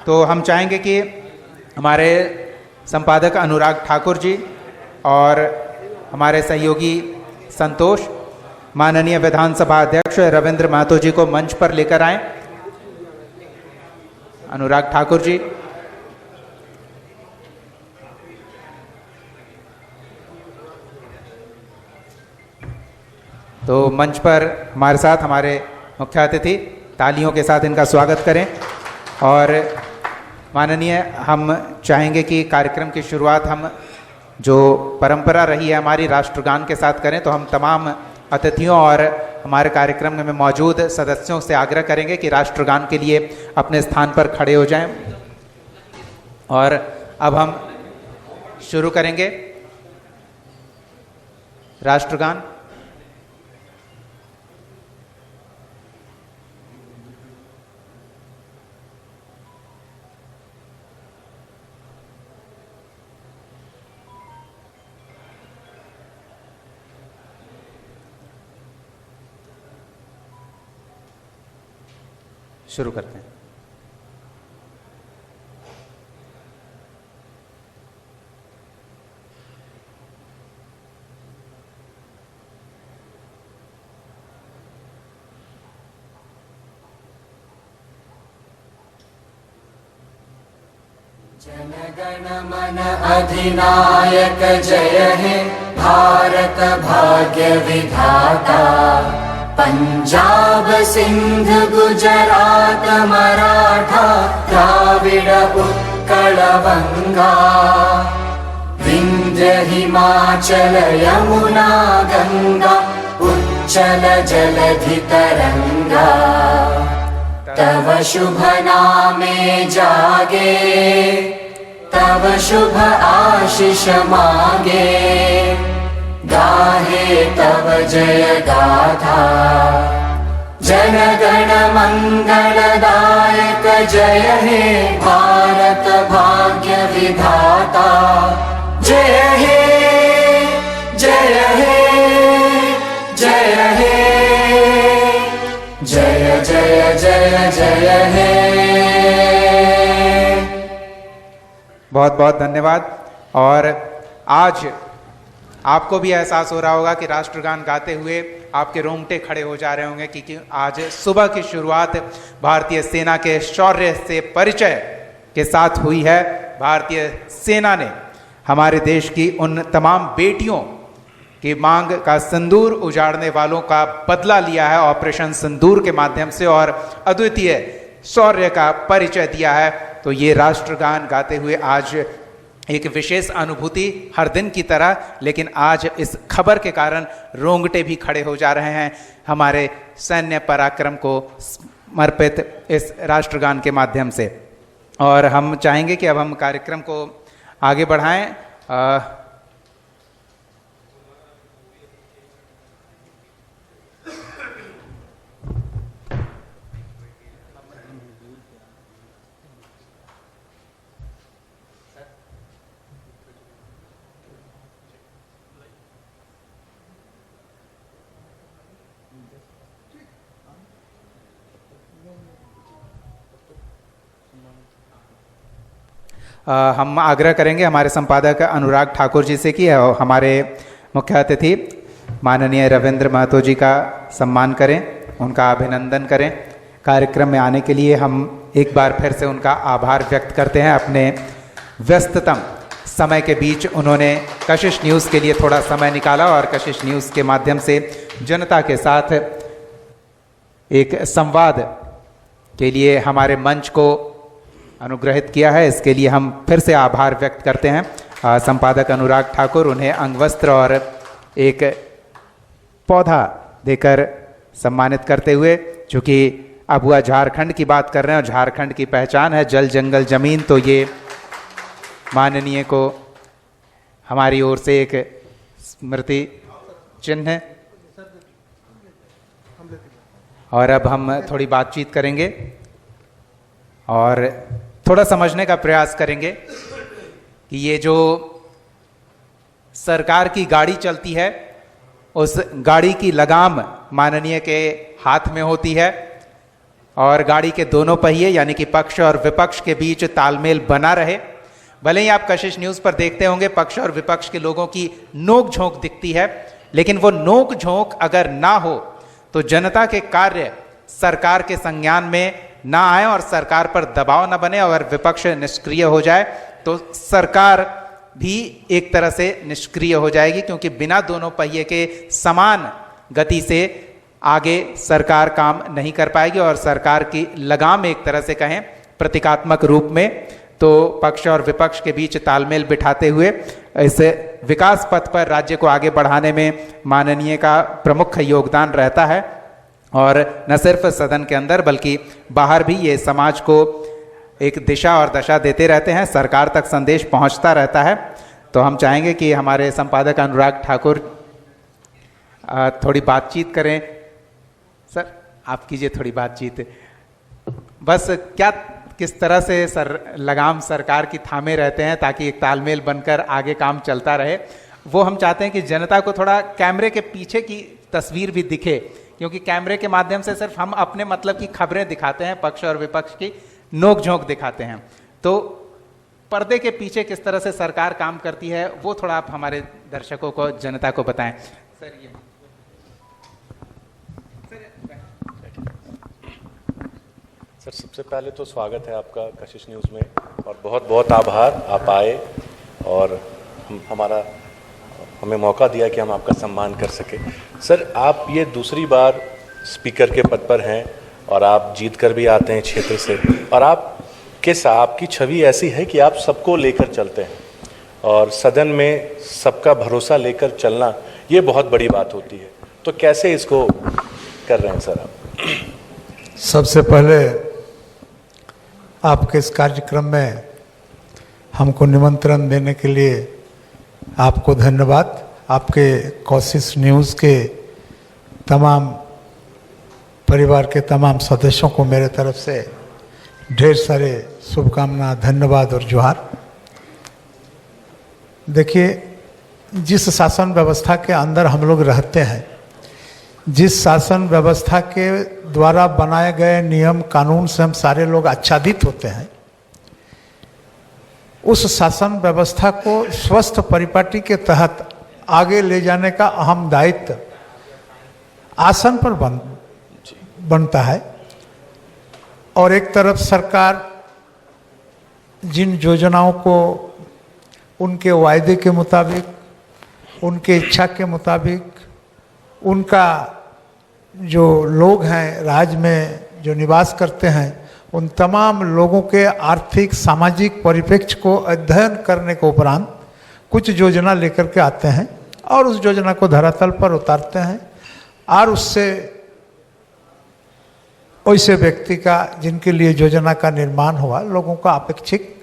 तो हम चाहेंगे कि हमारे संपादक अनुराग ठाकुर जी और हमारे सहयोगी संतोष माननीय विधानसभा अध्यक्ष रविंद्र महतो जी को मंच पर लेकर आएं। अनुराग ठाकुर जी, तो मंच पर हमारे साथ हमारे मुख्य अतिथि, तालियों के साथ इनका स्वागत करें। और माननीय, हम चाहेंगे कि कार्यक्रम की शुरुआत हम जो परंपरा रही है हमारी राष्ट्रगान के साथ करें। तो हम तमाम अतिथियों और हमारे कार्यक्रम में मौजूद सदस्यों से आग्रह करेंगे कि राष्ट्रगान के लिए अपने स्थान पर खड़े हो जाएं। और अब हम शुरू करेंगे राष्ट्रगान। शुरू करते हैं। जन गण मन अधिनायक जय हे भारत भाग्य विधाता। पंजाब सिंध गुजरात मराठा द्राविड़ उत्कल बंगा। विंध्य हिमाचल यमुना गंगा उच्चल जलधि तरंगा। तव शुभ नामे जागे तव शुभ आशीष मांगे। गाहे तव जय गाथा जन गण मंगलदायक जय हे भारत भाग्य विधाता। जय हे जय हे जय हे जय जय जय जय हे। बहुत बहुत धन्यवाद। और आज आपको भी एहसास हो रहा होगा कि राष्ट्रगान गाते हुए आपके रोंगटे खड़े हो जा रहे होंगे, क्योंकि आज सुबह की शुरुआत भारतीय सेना के शौर्य से परिचय के साथ हुई है। भारतीय सेना ने हमारे देश की उन तमाम बेटियों की मांग का सिंदूर उजाड़ने वालों का बदला लिया है ऑपरेशन सिंदूर के माध्यम से, और अद्वितीय शौर्य का परिचय दिया है। तो ये राष्ट्रगान गाते हुए आज एक विशेष अनुभूति हर दिन की तरह, लेकिन आज इस खबर के कारण रोंगटे भी खड़े हो जा रहे हैं हमारे सैन्य पराक्रम को समर्पित इस राष्ट्रगान के माध्यम से। और हम चाहेंगे कि अब हम कार्यक्रम को आगे बढ़ाएं। हम आग्रह करेंगे हमारे संपादक अनुराग ठाकुर जी से कि हमारे मुख्य अतिथि माननीय रविंद्र महतो जी का सम्मान करें, उनका अभिनंदन करें। कार्यक्रम में आने के लिए हम एक बार फिर से उनका आभार व्यक्त करते हैं। अपने व्यस्ततम समय के बीच उन्होंने कशिश न्यूज़ के लिए थोड़ा समय निकाला और कशिश न्यूज़ के माध्यम से जनता के साथ एक संवाद के लिए हमारे मंच को अनुग्रहित किया है। इसके लिए हम फिर से आभार व्यक्त करते हैं। संपादक अनुराग ठाकुर उन्हें अंगवस्त्र और एक पौधा देकर सम्मानित करते हुए, चूँकि अब वह झारखंड की बात कर रहे हैं और झारखंड की पहचान है जल जंगल जमीन, तो ये माननीय को हमारी ओर से एक स्मृति चिन्ह है। और अब हम थोड़ी बातचीत करेंगे और थोड़ा समझने का प्रयास करेंगे कि ये जो सरकार की गाड़ी चलती है उस गाड़ी की लगाम माननीय के हाथ में होती है और गाड़ी के दोनों पहिए यानी कि पक्ष और विपक्ष के बीच तालमेल बना रहे। भले ही आप कशिश न्यूज़ पर देखते होंगे पक्ष और विपक्ष के लोगों की नोक झोंक दिखती है, लेकिन वो नोक झोंक अगर ना हो तो जनता के कार्य सरकार के संज्ञान में ना आए और सरकार पर दबाव ना बने। अगर विपक्ष निष्क्रिय हो जाए तो सरकार भी एक तरह से निष्क्रिय हो जाएगी, क्योंकि बिना दोनों पहिए के समान गति से आगे सरकार काम नहीं कर पाएगी और सरकार की लगाम एक तरह से कहें प्रतीकात्मक रूप में तो पक्ष और विपक्ष के बीच तालमेल बिठाते हुए इस विकास पथ पर राज्य को आगे बढ़ाने में माननीय का प्रमुख योगदान रहता है। और न सिर्फ सदन के अंदर बल्कि बाहर भी ये समाज को एक दिशा और दशा देते रहते हैं, सरकार तक संदेश पहुंचता रहता है। तो हम चाहेंगे कि हमारे संपादक अनुराग ठाकुर थोड़ी बातचीत करें। सर आप कीजिए थोड़ी बातचीत, बस क्या किस तरह से लगाम सरकार की थामे रहते हैं ताकि एक तालमेल बनकर आगे काम चलता रहे, वो हम चाहते हैं कि जनता को थोड़ा कैमरे के पीछे की तस्वीर भी दिखे, क्योंकि कैमरे के माध्यम से सिर्फ हम अपने मतलब की खबरें दिखाते हैं, पक्ष और विपक्ष की नोक झोंक दिखाते हैं। तो पर्दे के पीछे किस तरह से सरकार काम करती है वो थोड़ा आप हमारे दर्शकों को, जनता को बताएं। सर ये सर सबसे पहले तो स्वागत है आपका कशिश न्यूज़ में और बहुत बहुत आभार आप आए और हमें मौका दिया कि हम आपका सम्मान कर सके। सर आप ये दूसरी बार स्पीकर के पद पर हैं और आप जीत कर भी आते हैं क्षेत्र से, और आपकी छवि ऐसी है कि आप सबको लेकर चलते हैं और सदन में सबका भरोसा लेकर चलना ये बहुत बड़ी बात होती है। तो कैसे इसको कर रहे हैं सर आप? सबसे पहले आपके इस कार्यक्रम में हमको निमंत्रण देने के लिए आपको धन्यवाद। आपके कशिश न्यूज़ के तमाम परिवार के तमाम सदस्यों को मेरे तरफ से ढेर सारे शुभकामना, धन्यवाद और जोहार। देखिए, जिस शासन व्यवस्था के अंदर हम लोग रहते हैं, जिस शासन व्यवस्था के द्वारा बनाए गए नियम कानून से हम सारे लोग आच्छादित होते हैं, उस शासन व्यवस्था को स्वस्थ परिपाटी के तहत आगे ले जाने का अहम दायित्व आसन पर बनता है। और एक तरफ सरकार जिन योजनाओं को उनके वायदे के मुताबिक, उनके इच्छा के मुताबिक, उनका जो लोग हैं राज्य में जो निवास करते हैं, उन तमाम लोगों के आर्थिक सामाजिक परिप्रेक्ष्य को अध्ययन करने के उपरांत कुछ योजना लेकर के आते हैं और उस योजना को धरातल पर उतारते हैं और उससे वैसे व्यक्ति का जिनके लिए योजना का निर्माण हुआ, लोगों का अपेक्षित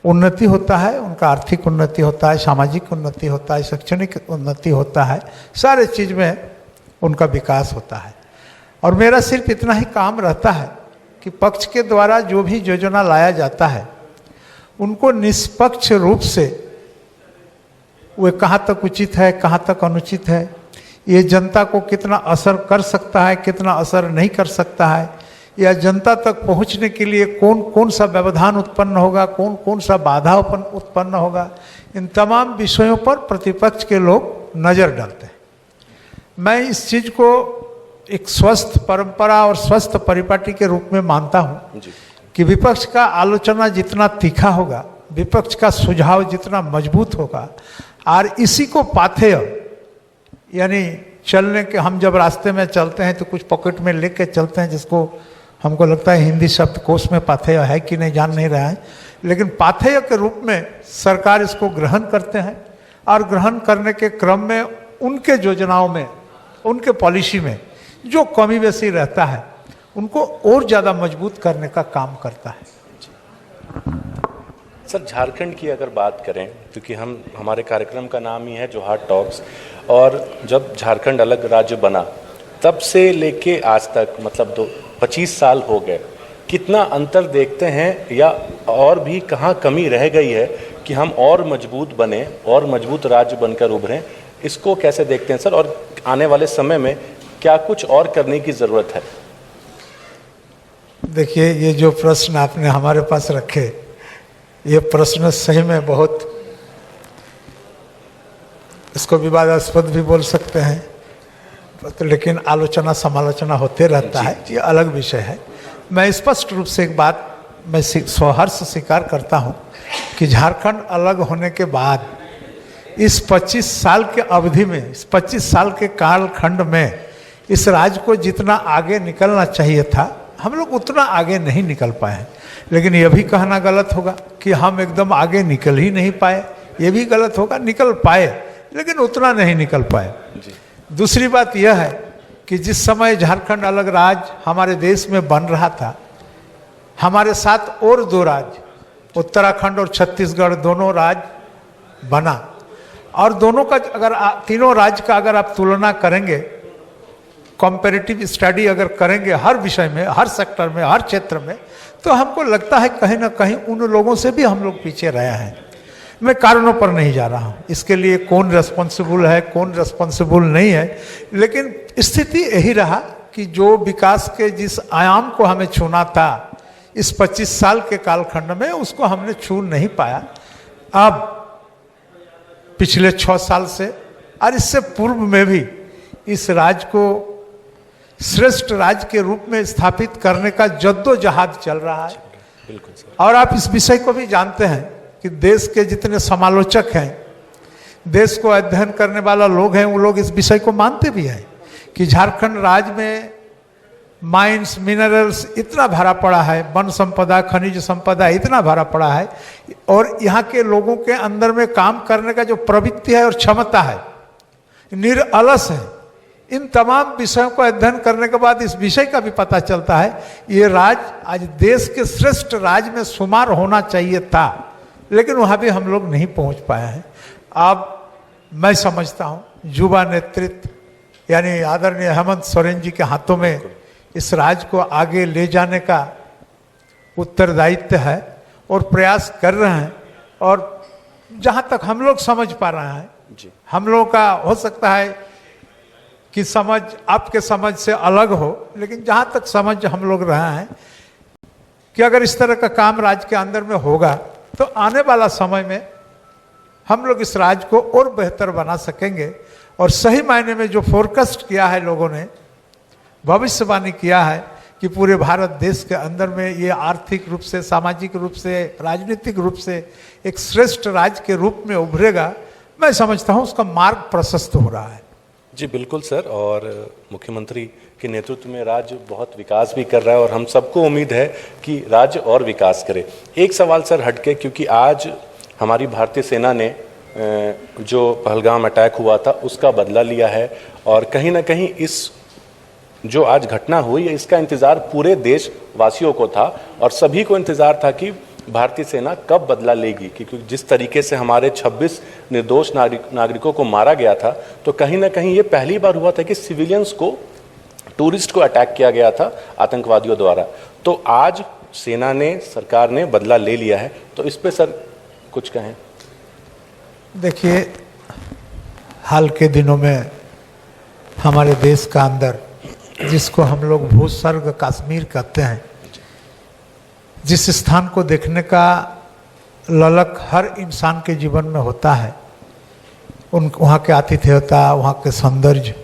उन्नति होता है, उनका आर्थिक उन्नति होता है, सामाजिक उन्नति होता है, शैक्षणिक उन्नति होता है, सारे चीज़ में उनका विकास होता है। और मेरा सिर्फ इतना ही काम रहता है कि पक्ष के द्वारा जो भी योजना लाया जाता है उनको निष्पक्ष रूप से वे कहाँ तक उचित है, कहाँ तक अनुचित है, ये जनता को कितना असर कर सकता है, कितना असर नहीं कर सकता है, या जनता तक पहुंचने के लिए कौन कौन सा व्यवधान उत्पन्न होगा, कौन कौन सा बाधा उत्पन्न होगा, इन तमाम विषयों पर प्रतिपक्ष के लोग नज़र डालते हैं। मैं इस चीज़ को एक स्वस्थ परंपरा और स्वस्थ परिपाटी के रूप में मानता हूँ कि विपक्ष का आलोचना जितना तीखा होगा, विपक्ष का सुझाव जितना मजबूत होगा, और इसी को पाथेय यानी चलने के, हम जब रास्ते में चलते हैं तो कुछ पॉकेट में लेके चलते हैं, जिसको हमको लगता है हिंदी शब्दकोश में पाथेय है कि नहीं जान नहीं रहा है, लेकिन पाथेय के रूप में सरकार इसको ग्रहण करते हैं और ग्रहण करने के क्रम में उनके योजनाओं में, उनके पॉलिसी में जो कमी बेसी रहता है उनको और ज़्यादा मजबूत करने का काम करता है। सर झारखंड की अगर बात करें, क्योंकि हमारे कार्यक्रम का नाम ही है जोहार टॉक्स, और जब झारखंड अलग राज्य बना तब से लेके आज तक मतलब 25 साल हो गए, कितना अंतर देखते हैं या और भी कहाँ कमी रह गई है कि हम और मजबूत बने और मजबूत राज्य बनकर उभरें, इसको कैसे देखते हैं सर? और आने वाले समय में क्या कुछ और करने की ज़रूरत है? देखिए, ये जो प्रश्न आपने हमारे पास रखे, ये प्रश्न सही में बहुत, इसको विवादास्पद भी बोल सकते हैं, तो लेकिन आलोचना समालोचना होते रहता है, ये अलग विषय है। मैं स्पष्ट रूप से एक बात मैं सहर्ष स्वीकार करता हूँ कि झारखंड अलग होने के बाद इस 25 साल के अवधि में, इस 25 साल के कालखंड में इस राज्य को जितना आगे निकलना चाहिए था, हम लोग उतना आगे नहीं निकल पाए हैं। लेकिन यह भी कहना गलत होगा कि हम एकदम आगे निकल ही नहीं पाए, ये भी गलत होगा। निकल पाए लेकिन उतना नहीं निकल पाए। दूसरी बात यह है कि जिस समय झारखंड अलग राज्य हमारे देश में बन रहा था, हमारे साथ और 2 राज्य उत्तराखंड और छत्तीसगढ़ दोनों राज्य बना, और दोनों का अगर तीनों राज्य का अगर आप तुलना करेंगे, कंपैरेटिव स्टडी अगर करेंगे हर विषय में, हर सेक्टर में, हर क्षेत्र में, तो हमको लगता है कहीं ना कहीं उन लोगों से भी हम लोग पीछे रहे हैं। मैं कारणों पर नहीं जा रहा हूँ, इसके लिए कौन रेस्पॉन्सिबल है कौन रेस्पॉन्सिबल नहीं है, लेकिन स्थिति यही रहा कि जो विकास के जिस आयाम को हमें छूना था इस 25 साल के कालखंड में, उसको हमने छू नहीं पाया। अब पिछले 6 साल से और इससे पूर्व में भी इस राज्य को श्रेष्ठ राज्य के रूप में स्थापित करने का जद्दोजहद चल रहा है। बिल्कुल सर। और आप इस विषय को भी जानते हैं कि देश के जितने समालोचक हैं, देश को अध्ययन करने वाला लोग हैं, वो लोग इस विषय को मानते भी हैं कि झारखंड राज्य में माइंस, मिनरल्स इतना भरा पड़ा है, वन संपदा, खनिज संपदा इतना भरा पड़ा है, और यहाँ के लोगों के अंदर में काम करने का जो प्रवृत्ति है और क्षमता है निरअलस है। इन तमाम विषयों को अध्ययन करने के बाद इस विषय का भी पता चलता है ये राज्य आज देश के श्रेष्ठ राज्य में शुमार होना चाहिए था, लेकिन वहाँ भी हम लोग नहीं पहुँच पाए हैं। अब मैं समझता हूँ युवा नेतृत्व यानी आदरणीय हेमंत सोरेन जी के हाथों में इस राज्य को आगे ले जाने का उत्तरदायित्व है और प्रयास कर रहे हैं। और जहाँ तक हम लोग समझ पा रहे हैं, हम लोगों का हो सकता है कि समझ आपके समझ से अलग हो, लेकिन जहाँ तक समझ हम लोग रहे हैं कि अगर इस तरह का काम राज्य के अंदर में होगा तो आने वाला समय में हम लोग इस राज्य को और बेहतर बना सकेंगे। और सही मायने में जो फोरकास्ट किया है लोगों ने, भविष्यवाणी किया है कि पूरे भारत देश के अंदर में ये आर्थिक रूप से, सामाजिक रूप से, राजनीतिक रूप से एक श्रेष्ठ राज्य के रूप में उभरेगा, मैं समझता हूँ उसका मार्ग प्रशस्त हो रहा है। जी बिल्कुल सर। और मुख्यमंत्री के नेतृत्व में राज्य बहुत विकास भी कर रहा है और हम सबको उम्मीद है कि राज्य और विकास करे। एक सवाल सर हटके, क्योंकि आज हमारी भारतीय सेना ने जो पहलगाम अटैक हुआ था उसका बदला लिया है, और कहीं ना कहीं इस जो आज घटना हुई है इसका इंतज़ार पूरे देशवासियों को था और सभी को इंतज़ार था कि भारतीय सेना कब बदला लेगी, क्योंकि जिस तरीके से हमारे 26 निर्दोष नागरिकों को मारा गया था, तो कहीं ना कहीं ये पहली बार हुआ था कि सिविलियंस को, टूरिस्ट को अटैक किया गया था आतंकवादियों द्वारा। तो आज सेना ने, सरकार ने बदला ले लिया है, तो इस पे सर कुछ कहें। देखिए, हाल के दिनों में हमारे देश का अंदर, जिसको हम लोग भूस्वर्ग कश्मीर कहते हैं, जिस स्थान को देखने का ललक हर इंसान के जीवन में होता है, वहाँ के आतिथेयता, वहाँ के सौंदर्य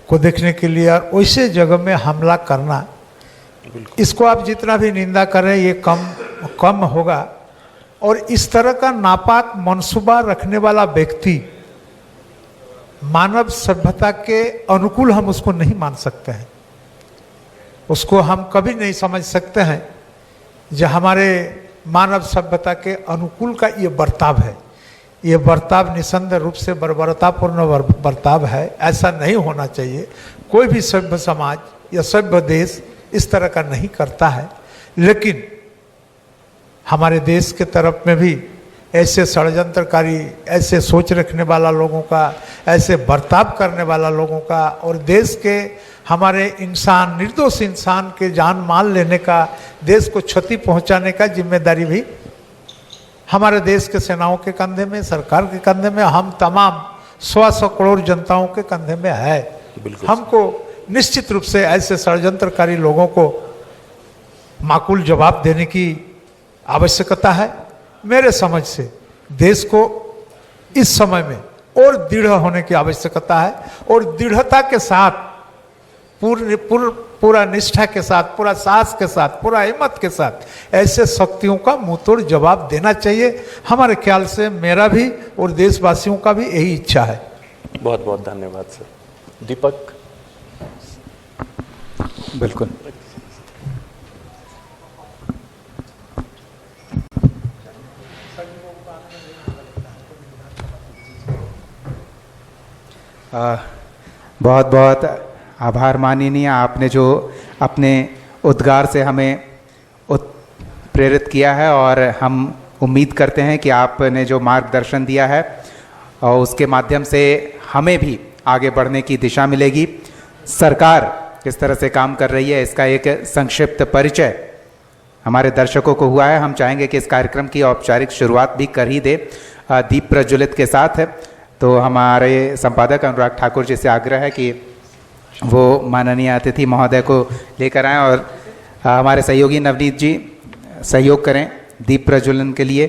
को देखने के लिए और वैसे जगह में हमला करना, इसको आप जितना भी निंदा करें ये कम होगा। और इस तरह का नापाक मनसूबा रखने वाला व्यक्ति मानव सभ्यता के अनुकूल हम उसको नहीं मान सकते हैं, उसको हम कभी नहीं समझ सकते हैं जो हमारे मानव सभ्यता के अनुकूल का ये बर्ताव है। ये बर्ताव निसंदेह रूप से बर्बरतापूर्ण बर्ताव है, ऐसा नहीं होना चाहिए। कोई भी सभ्य समाज या सभ्य देश इस तरह का नहीं करता है, लेकिन हमारे देश के तरफ में भी ऐसे षड्यंत्रकारी, ऐसे सोच रखने वाला लोगों का, ऐसे बर्ताव करने वाला लोगों का और देश के हमारे इंसान, निर्दोष इंसान के जान माल लेने का, देश को क्षति पहुंचाने का जिम्मेदारी भी हमारे देश के सेनाओं के कंधे में, सरकार के कंधे में, हम तमाम 100 करोड़ जनताओं के कंधे में है। हमको निश्चित रूप से ऐसे षड्यंत्रकारी लोगों को माकूल जवाब देने की आवश्यकता है। मेरे समझ से देश को इस समय में और दृढ़ होने की आवश्यकता है और दृढ़ता के साथ पूरा निष्ठा के साथ, पूरा साहस के साथ, पूरा हिम्मत के साथ ऐसे शक्तियों का मुंहतोड़ जवाब देना चाहिए। हमारे ख्याल से मेरा भी और देशवासियों का भी यही इच्छा है। बहुत बहुत धन्यवाद सर। दीपक। बिल्कुल। बहुत बहुत आभार माननीय, आपने जो अपने उद्गार से हमें प्रेरित किया है और हम उम्मीद करते हैं कि आपने जो मार्गदर्शन दिया है और उसके माध्यम से हमें भी आगे बढ़ने की दिशा मिलेगी। सरकार किस तरह से काम कर रही है इसका एक संक्षिप्त परिचय हमारे दर्शकों को हुआ है। हम चाहेंगे कि इस कार्यक्रम की औपचारिक शुरुआत भी कर ही दे दीप प्रज्वलित के साथ। तो हमारे संपादक अनुराग ठाकुर जी से आग्रह है कि वो माननीय अतिथि महोदय को लेकर आएं और हमारे सहयोगी नवनीत जी सहयोग करें दीप प्रज्वलन के लिए।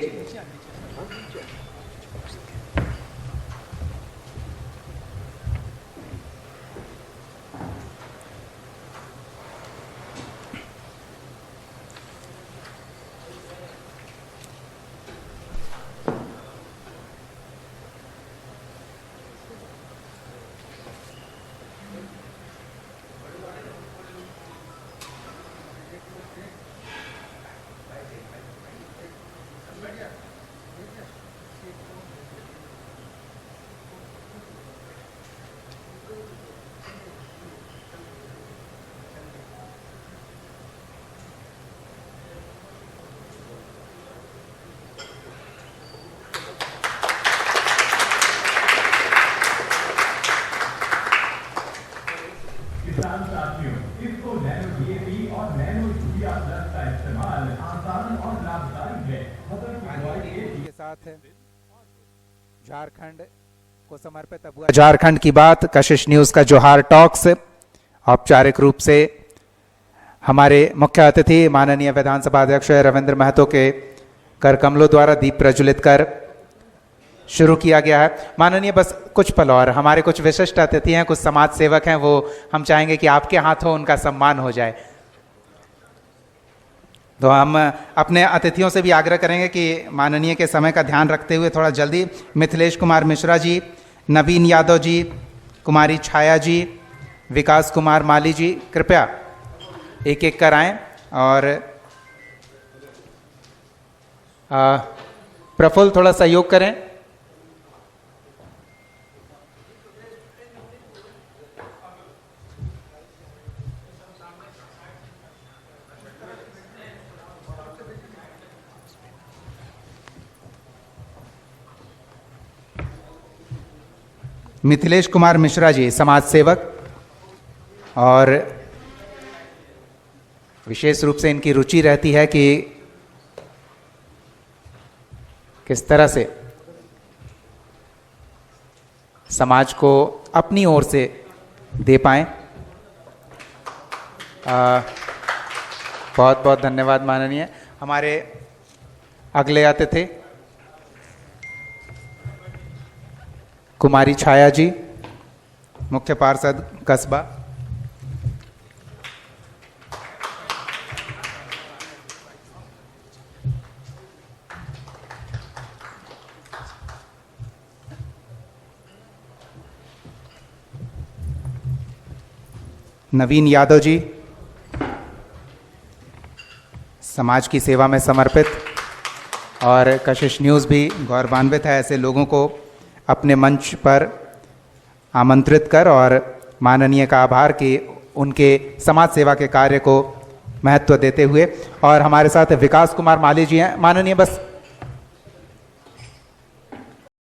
झारखंड को समर्पित हुआ झारखंड की बात कशिश न्यूज का जोहार टॉक्स औपचारिक रूप से हमारे मुख्य अतिथि माननीय विधानसभा अध्यक्ष रविंद्र महतो के कर कमलों द्वारा दीप प्रज्वलित कर शुरू किया गया है। माननीय बस कुछ पल और हमारे कुछ विशिष्ट अतिथि हैं, कुछ समाज सेवक हैं, वो हम चाहेंगे कि आपके हाथों उनका सम्मान हो जाए। तो हम अपने अतिथियों से भी आग्रह करेंगे कि माननीय के समय का ध्यान रखते हुए थोड़ा जल्दी मिथिलेश कुमार मिश्रा जी, नवीन यादव जी, कुमारी छाया जी, विकास कुमार माली जी कृपया एक एक कर आएं और प्रफुल्ल थोड़ा सहयोग करें। मिथिलेश कुमार मिश्रा जी समाज सेवक, और विशेष रूप से इनकी रुचि रहती है कि किस तरह से समाज को अपनी ओर से दे पाएं। बहुत बहुत धन्यवाद माननीय। हमारे अगले अतिथि कुमारी छाया जी, मुख्य पार्षद कस्बा। नवीन यादव जी, समाज की सेवा में समर्पित, और कशिश न्यूज़ भी गौरवान्वित है ऐसे लोगों को अपने मंच पर आमंत्रित कर और माननीय का आभार कि उनके समाज सेवा के कार्य को महत्व देते हुए। और हमारे साथ विकास कुमार माली जी हैं। माननीय बस